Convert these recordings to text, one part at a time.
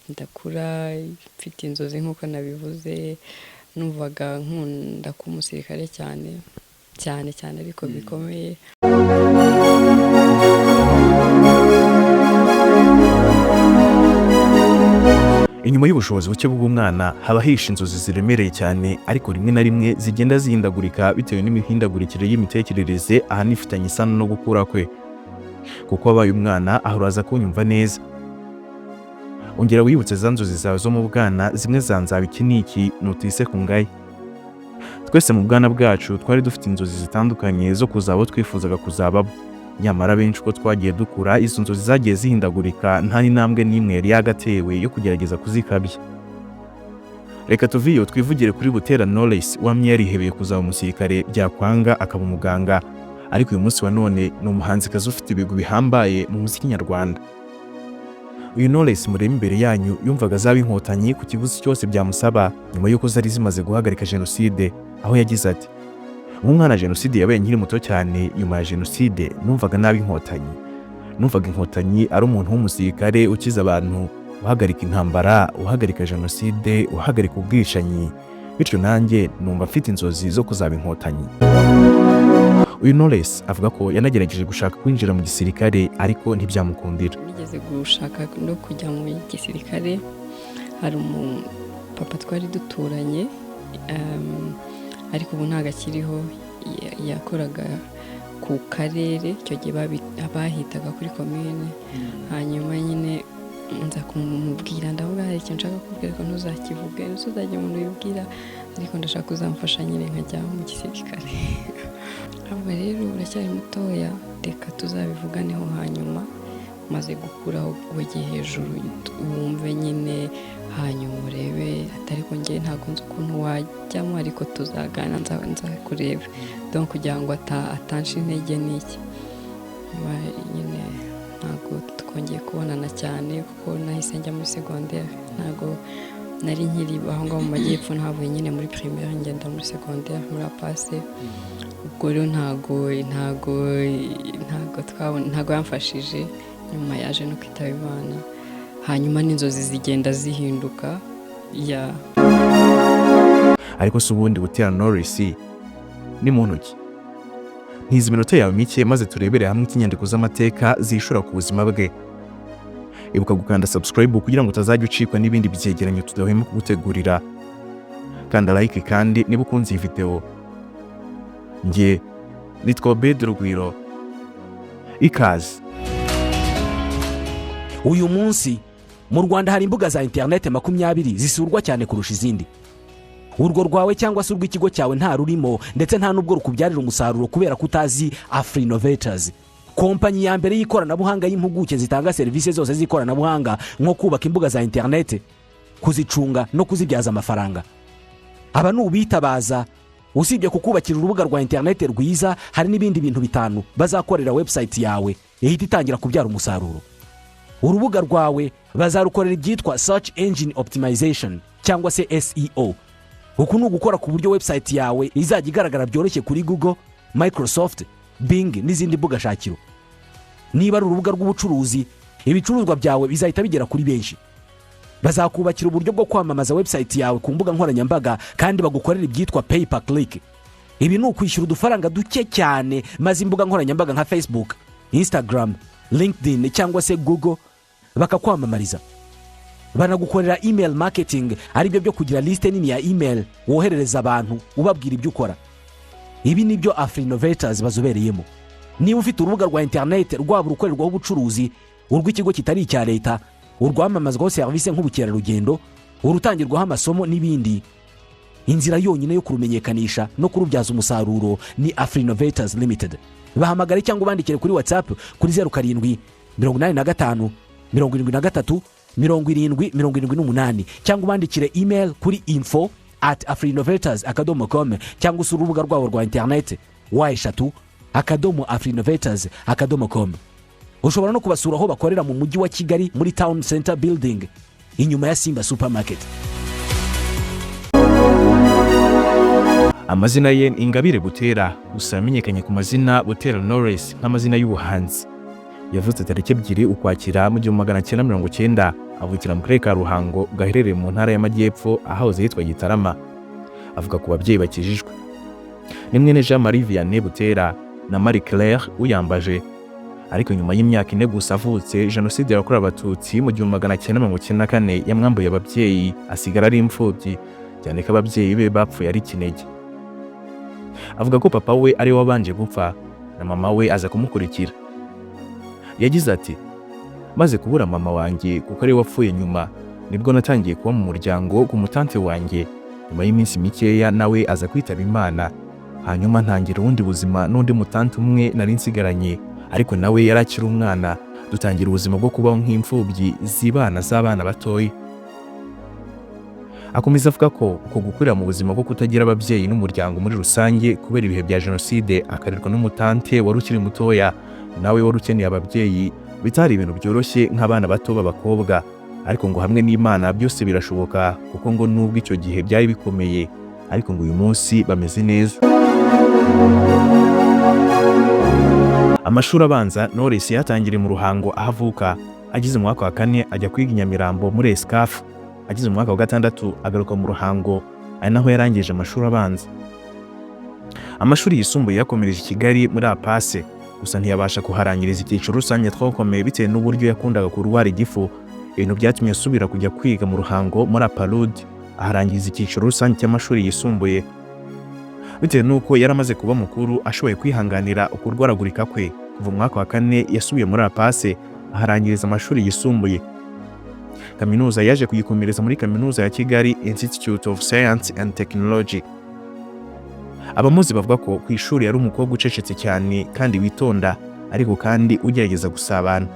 ndakura mfite inzozi nk'uko nabivuze, numvaga nkunda kuba umusirikare cyane cyane cyane ariko bikomeye. Inyuma y'ubushobozi buke bw'umwana haba hisha inzozi ziremereye cyane, ariko rimwe na rimwe zigenda zihindagurika bitewe n'imihindagurikire y'imitekerereze ahanifitanye isano no gukura kwe. Kuko wabaye umwana aho uraza kunyumva neza. Ongera wibutse za nzozi zawe zo mu bwana, zimwe zanzaba iki n'iki nutise ku ngaye. Twese mu bwana bwacu twari dufite inzozi zitandukanye zo kuzaba twifuzaga kuzababo. Nyamara benshi uko twagiye dukura, izo nzozi zagiye zihindagurika, nta n'intambwe n'imwe yari yagatewe yo kugerageza kuzikabya. Reka tuviyo twivugire kuri Butera Knowless wamye yarihebeye kuzaba umusirikare byakwanga akaba umuganga, ariko uyu munsi wa none ni umuhanzikazi ufite ibigwi bihambaye mu muziki nyarwanda. Uyu Knowless mureba imbere yanyu yumvaga azaba inkotanyi ku kiguzi cyose byamusaba, nyuma y'uko zari zimaze guhagarika jenoside, aho yagize ati: umwana jenoside yabaye nkiri muto cyane, nyuma ya jenoside numvaga nabi inkotanyi. Numvaga inkotanyi ari umuntu w'umusirikare ukiza abantu, uhagarika intambara, uhagarika jenoside, uhagarika ubwicanyi. Bityo nanjye numva mfite inzozi zo kuzaba inkotanyi. Uyu Knowless avuga ko yanagerageje gushaka kwinjira mu gisirikare ariko ntibyamukundira. Nigeze gushaka no kujya mu gisirikare, hari papa twari duturanye, ariko ubu ntago akiriho, yakoraga ku karere, icyo gihe bahitaga kuri commune. Hanyuma nyine nza kumubwira, ndavuga hari ikintu nshaka kubwira ko ntuzakivuge, ntuzajya umuntu yibwira, ariko ndashaka uzamfasha nyine nkajya mu gisirikare. Ahubwo rero uracyari mutoya, reka tuzabivuganeho hanyuma maze gukuraho wege hejuru wumve nyine, hanyuma urebe. Atari ko njye ntabwo nzi ukuntu wajyamo, ariko tuzagana nzakureba, donc kugira ngo atansha intege n'iki. Nyine ntabwo twongeye kubonana cyane kuko nahise njya muri secondaire, ntabwo nari nkiri aho ngaho mu majyepfo, ntavuye nyine muri primaire ngenda muri secondaire muri apase. Ubwo rero ntabwo yamfashije, nyuma yaje no kwitaba Imana, hanyuma n'inzozi zigenda zihinduka. Ariko se ubundi Butera Knowless ni muntu ki? Ntizi iminota yawe mike maze turebere hamwe inyandiko z'amateka zishura ku buzima bwe. Ibuka gukanda subscribe kugira ngo utazajya ucikwa n'ibindi byegeranyo tudahwema kugutegurira. Kanda like kandi niba ukunze iyi video. Nge nitwa Obed Rugwiro, ikaze. Uyu munsi mu Rwanda hari imbuga za internet 20 zisurwa cyane kurusha izindi. Urwo rwawe cyangwa se urw'ikigo cyawe nta rurimo, ndetse nta nubwo rukubyarira umusaruro kubera kutazi Afrinovators, kompanyi ya mbere y'ikoranabuhanga y'impuguke zitanga serivisi zose z'ikoranabuhanga, nko kubaka imbuga za internet, kuzicunga no kuzibyaza amafaranga. Aba n'ubitabaza, usibye kukubakira urubuga rwa internet rwiza, hari n'ibindi bintu bitanu bazakorera website yawe ihita itangira kubyara umusaruro. Urubuga rwawe bazarukorera ibyitwa search engine optimization cyangwa se SEO. Uku ni ugukora ku buryo website yawe izajya igaragara byoroshye kuri Google, Microsoft, Bing n'izindi mbuga shakiro. Niba ari urubuga rw'ubucuruzi, ibicuruzwa byawe bizahita bigera kuri benshi. Bazakubakira uburyo bwo kwamamaza website yawe ku mbuga nkoranyambaga, kandi bagukorera ibyitwa pay per click. Ibi ni ukwishyura udufaranga duke cyane, maze imbuga nkoranyambaga nka Facebook, Instagram, LinkedIn cyangwa se Google bakakwamamariza. Banagukorera email marketing, aribyo byo kugira liste nini ya email woherereza abantu ubabwira ibyo ukora. Ibi nibyo Afrinovators bazobereyemo. Niba ufite urubuga rwa internet rwaba urukorerwaho ubucuruzi, urw'ikigo kitari icya leta, urwamamazwaho serivisi nk'ubukerarugendo, urutangirwaho amasomo n'ibindi, inzira yonyine yo kurumenyekanisha no kurubyaza umusaruro ni Afrinovators Limited. Bahamagare cyangwa ubandikire kuri WhatsApp kuri 07 85 73 70 cyangwa ubandikire email kuri info@afrinovators.com cyangwa usura urubuga rwabo rwa internet y3.afrinovators.com. Ushobora no kubasura aho bakorera mu mujyi wa Kigali muri Town Center Building inyuma ya Simba Supermarket. Amazina ye Ingabire Butera, gusa yamenyekanye ku mazina Butera Knowless nk'amazina y'ubuhanzi. yavutse tariki 2 Ukwakira mu 1990, avukira mu karere ka Ruhango gaherereye mu ntara y'Amajyepfo ahahoze hitwa Gitarama. Avuga ku babyeyi bakijijwe. Ni mwene Jean Marie Vianney Butera na Marie Claire Uyambaje. Ariko nyuma y'imyaka 4 gusa avutse, Jenoside yakorewe Abatutsi mu 1994 yamwambuye ababyeyi, asigara ari imfubyi, cyane ko ababyeyi be bapfuye ari kinege. Avuga ko papa we ari wabanje gupfa na mama we aza kumukurikira. Yagize ati, maze kubura mama wanjye kuko ari wapfuye nyuma, nibwo natangiye kuba mu muryango ku mutante wanjye. Nyuma y'iminsi mikeya nawe aza kwitaba Imana. Hanyuma ntangira ubundi buzima n'undi mutante umwe nari nsigaranye, ariko nawe yarakiri umwana. Dutangira ubuzima bwo kubaho nk'imfubyi z'abana batoya. Akomeza avuga ko uko gukurira mu buzima bwo kutagira ababyeyi n'umuryango muri rusange kubera ibihe bya Jenoside, akarerwa n'umutante wari ukiri mutoya, nawe wari ukeneye ababyeyi, bitari ibintu byoroshye nk'abana bato b'abakobwa. Ariko ngo hamwe n'Imana byose birashoboka, kuko ngo nubwo icyo gihe byari bikomeye, ariko ngo uyu munsi bameze neza. Amashuri abanza Knowless yatangiriye mu Ruhango ahavuka. Agize mu mwaka wa 4 ajya kwiga i Nyamirambo muri Escaf. Agize mu mwaka wa 6 agaruka mu Ruhango, ari naho yarangije amashuri abanza. Amashuri yisumbuye yakomereje i Kigali muri APASE, gusa ntiyabasha kuharangiriza icyiciro rusange twakomeye bitewe n'uburyo yakundaga kurwara igifu. Ibintu byatumye asubira kujya kwiga mu Ruhango muri APALUD, aharangiza icyiciro rusange cy'amashuri yisumbuye. Bitewe n'uko yaramaze kuba mukuru, ashoboye kwihanganira ukurwaragurika kwe, kuva mu mwaka wa 4 yasubiye muri APASE aharangiriza amashuri yisumbuye. Kaminuza yaje kuyikomereza muri Kaminuza ya Kigali Institute of Science and Technology. Abamuzi bavuga ko ku ishuri yari umukobwa ucecetse cyane kandi witonda, ariko kandi ugerageza gusabana.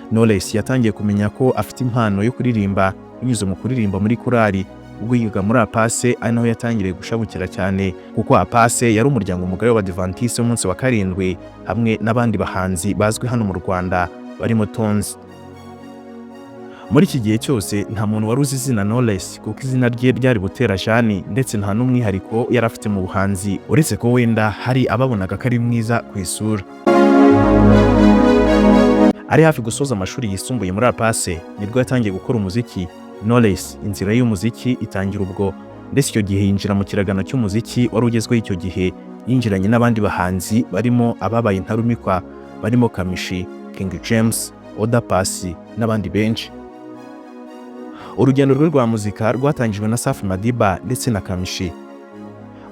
Knowless yatangiye kumenya ko afite impano yo kuririmba binyuze mu kuririmba muri korali. Ubwo yiga muri APASE ari naho yatangiriye gushabukira cyane, kuko APASE yari umuryango mugari w'Abadiventiste w'umunsi wa 7 hamwe n'abandi bahanzi bazwi hano mu Rwanda barimo Tonzi. Muri iki gihe cyose nta muntu wari uzi izina Knowless, kuko izina rye ryari Butera Jeanne, ndetse nta n'umwihariko yari afite mu buhanzi, uretse ko wenda hari ababonaga ko ari mwiza ku isura. Ari hafi gusoza amashuri yisumbuye muri APASE nibwo yatangiye gukora umuziki. Knowless inzira y'umuziki itangira ubwo, ndetse icyo gihe yinjira mu kiragano cy'umuziki wari ugezweho icyo gihe. Yinjiranye n'abandi bahanzi barimo ababaye intarumikwa, barimo Kamishi, King James, Oda Paccy n'abandi benshi. Urugendo rwe rwa muzika rwatangijwe na Safi Madiba ndetse na Kamishi.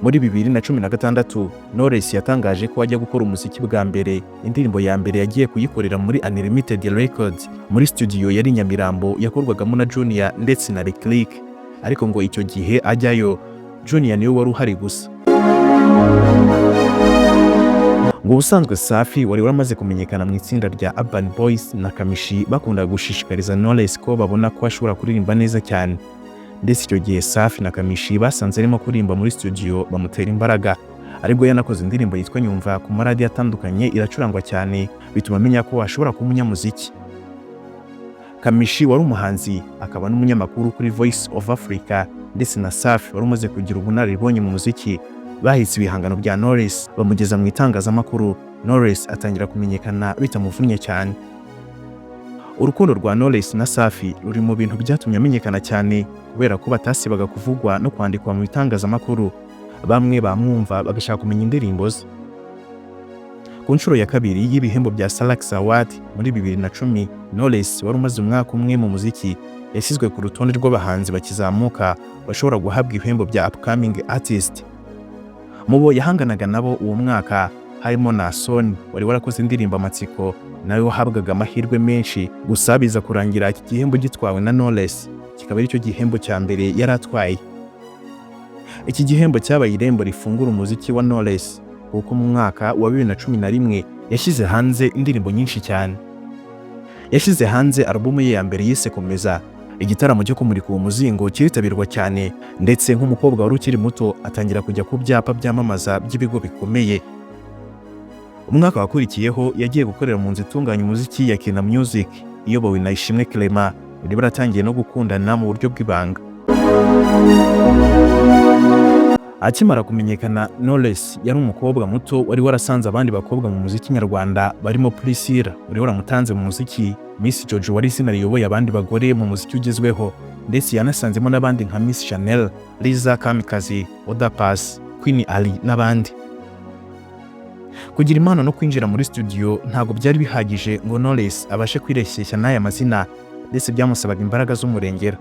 Muri 2016 Knowless yatangaje ko ajya gukora umuziki bwa mbere. Indirimbo ya mbere yagiye kuyikorera muri Unlimited Records, muri studio yari Nyamirambo yakorwagamo na Junior ndetse na Reclick. Ariko ngo icyo gihe ajyayo Junior niwe wari uhari gusa. Ngo ubusanzwe Safi wari waramaze kumenyekana mu itsinda rya Urban Boys na Kamishi, bakunda gushishikariza Knowless ko babona ko ashobora kuririmba neza cyane. Ndetse icyo gihe Safi na Kamishi basanze arimo kuririmba muri studio bamutera imbaraga. Aribwo yanakoze indirimbo yitwa Nyumva ku maradiyo atandukanye, iracurangwa cyane, bituma amenya ko ashobora kuba umunyamuziki. Kamishi wari umuhanzi akaba n'umunyamakuru kuri Voice of Africa, ndetse na Safi wari umaze kugira ubunararibonye mu muziki, bahise ibihangano bya Knowless bamugeza mu itangazamakuru. Knowless atangira kumenyekana bitamuvunnye cyane. Urukundo rwa Knowless na Safi ruri mu bintu byatumye amenyekana cyane, kubera ko batasibaga kuvugwa no kwandikwa mu itangazamakuru. Bamwe bamwumva bagashaka kumenya indirimbo ze. Ku nshuro ya kabiri y'ibihembo bya Salax Award muri 2010, Knowless wari umaze umwaka umwe mu muziki, yashyizwe ku rutonde rw'abahanzi bakizamuka bashobora guhabwa ibihembo bya Upcoming Artist. Mubo yahanganaga nabo uwo mwaka harimo Naason wari warakoze indirimbo Amatsiko, nawe wahabwaga amahirwe menshi, gusa biza kurangira iki gihembo gitwawe na Knowless, kikaba aricyo gihembo cya mbere yari atwaye. Iki gihembo cyabaye irembo rifungura umuziki wa Knowless, kuko mu mwaka wa 2011 yashyize hanze indirimbo nyinshi cyane. Yashyize hanze alubumu ye ya mbere yise Komeza. Igitaramo cyo kumurika uwo muzingo kiritabirwa cyane, ndetse nk'umukobwa wari ukiri muto atangira kujya ku byapa byamamaza by'ibigo bikomeye. Umwaka wakurikiyeho yagiye gukorera mu nzu itunganya umuziki ya Kina Music iyobowe na Ishimwe Clement, bari baratangiye no gukundana mu buryo bw'ibanga. akimara kumenyekana, Knowless yari umukobwa muto wari warasanze abandi bakobwa mu muziki nyarwanda barimo Priscilla wari waramutanze mu muziki, Miss Jojo wari izina riyoboye abandi bagore mu muziki ugezweho, ndetse yanasanzemo n'abandi nka Miss Chanel, Liza Kamikazi, Oda Paccy, Queen Ali n'abandi. Kugira impano no kwinjira muri studio ntabwo byari bihagije ngo Knowless abashe kwireshyeshya n'aya mazina, ndetse byamusabaga imbaraga z'umurengera.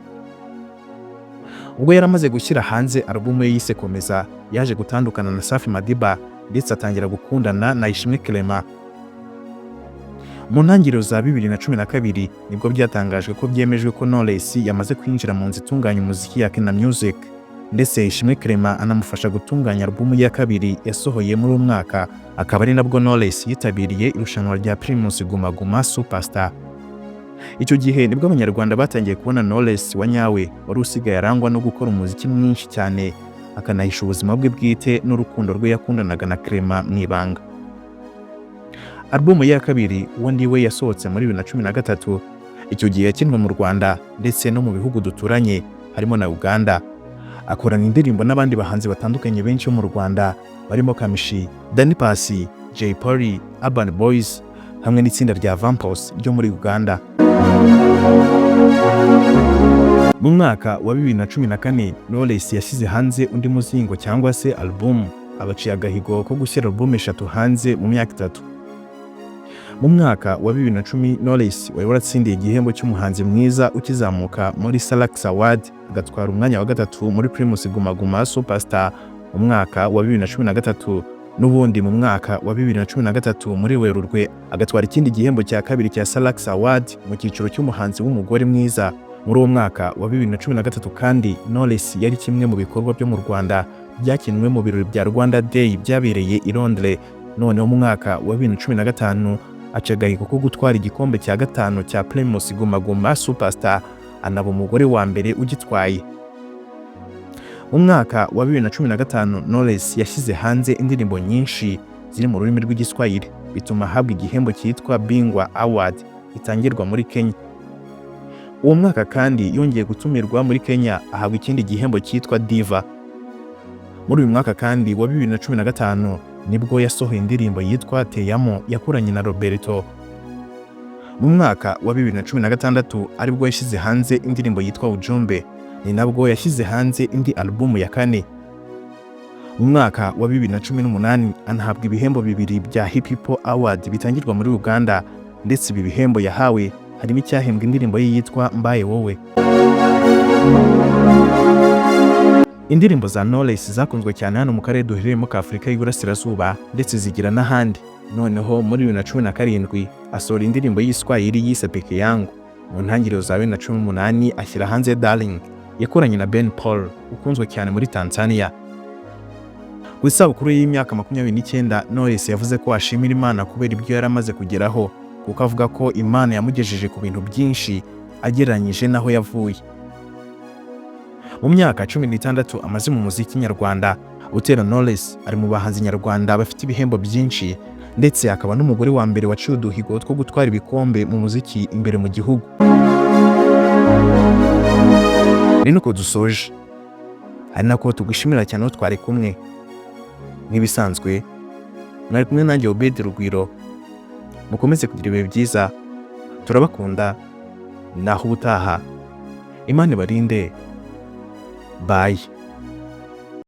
Ubwo yari amaze gushyira hanze alubumu ye yise Komeza, yaje gutandukana na Safi Madiba ndetse atangira gukundana na Ishimwe Clement. Mu ntangiriro za 2012 nibwo byatangajwe ko byemejwe ko Knowless yamaze kwinjira mu nzu itunganya umuziki ya Kina Music, ndetse Ishimwe Clement anamufasha gutunganya alubumu ya kabiri yasohoye muri uwo mwaka, akaba ari nabwo Knowless yitabiriye irushanwa rya Primus Guma Guma Superstar. Icyo gihe nibwo abanyarwanda batangiye kubona Knowless wa nyawe wari usigaye arangwa no gukora umuziki mwinshi cyane, akanahisha ubuzima bwe bwite n'urukundo rwe yakundanaga na Clement mu ibanga. Alubumu ya kabiri Uwo Ndiwe yasohotse muri 2013, icyo gihe yakinwe mu Rwanda ndetse no mu bihugu duturanye harimo na Uganda. Akorana indirimbo n'abandi bahanzi batandukanye benshi bo mu Rwanda barimo Kamishi, Danny Paccy, Jay Polly, Urban Boys hamwe n'itsinda rya Vampos ryo muri Uganda. Mu mwaka wa 2014 Knowless yashyize hanze undi muzingo cyangwa se album, abaciye agahigo ko gushyira album 3 hanze mu myaka 3. Mu mwaka wa 2010 Knowless wari waratsindiye igihembo cy'umuhanzi mwiza ukizamuka muri Salax Award, agatwara umwanya wa 3 muri Primus Guma Guma Superstar mu mwaka wa 2013, n'ubundi mu mwaka wa 2013 muri Werurwe agatwara ikindi gihembo cya kabiri cya Salax Award mu cyiciro cy'umuhanzi w'umugore mwiza. Muri uwo mwaka wa 2013 kandi Knowless yari kimwe mu bikorwa byo mu Rwanda byakinwe mu birori bya Rwanda Day byabereye i Londres. Noneho mu mwaka wa 2015 aca agahigo ko gutwara igikombe cya 5 cya Primus Guma Guma Superstar, anaba umugore wa mbere ugitwaye. Mu mwaka wa 2015 Knowless yashyize hanze indirimbo nyinshi ziri mu rurimi rw'Igiswahili, bituma ahabwa igihembo cyitwa Bingwa Award itangirwa muri Kenya. Uwo mwaka kandi yongeye gutumirwa muri Kenya ahabwa ikindi gihembo cyitwa Diva. Muri uyu mwaka kandi wa 2015 nibwo yasohoye indirimbo yitwa Te Amo yakoranye na Roberto. Mu mwaka wa 2016 aribwo yashyize hanze indirimbo yitwa Ujumbe, ni nabwo yashyize hanze indi alubumu ya 4. Mu mwaka wa 2018 anahabwa ibihembo bibiri bya Hip Hop Award bitangirwa muri Uganda, ndetse ibi bihembo yahawe harimo icyahembwa indirimbo ye yitwa Mbaye Wowe. Indirimbo za Knowless zakunzwe cyane hano mu karere duherereyemo ka Afurika y'Iburasirazuba ndetse zigira n'ahandi. Noneho muri 2017 asohora indirimbo y'Igiswahili yise Peke Yangu. Mu ntangiriro za 2018 ashyira hanze Darling yakoranye na Ben Paul ukunzwe cyane muri Tanzania. Ku isabukuru y'imyaka 29 Knowless yavuze ko ashimira Imana kubera ibyo yaramaze kugeraho, kuko avuga ko Imana yamugejeje ku bintu byinshi agereranyije naho yavuye. Mu myaka 16 amaze mu muziki nyarwanda, Butera Knowless ari mu bahanzi nyarwanda bafite ibihembo byinshi, ndetse akaba n'umugore wa mbere waciye uduhigo two gutwara ibikombe mu muziki imbere mu gihugu. Ni nuko dusoje, ari nako tugushimira cyane aho twari kumwe. Nk'ibisanzwe mwari kumwe nanjye Obed Rugwiro. Mukomeze kugira ibihe byiza, turabakunda, naho ubutaha. Imana ibarinde. Bye.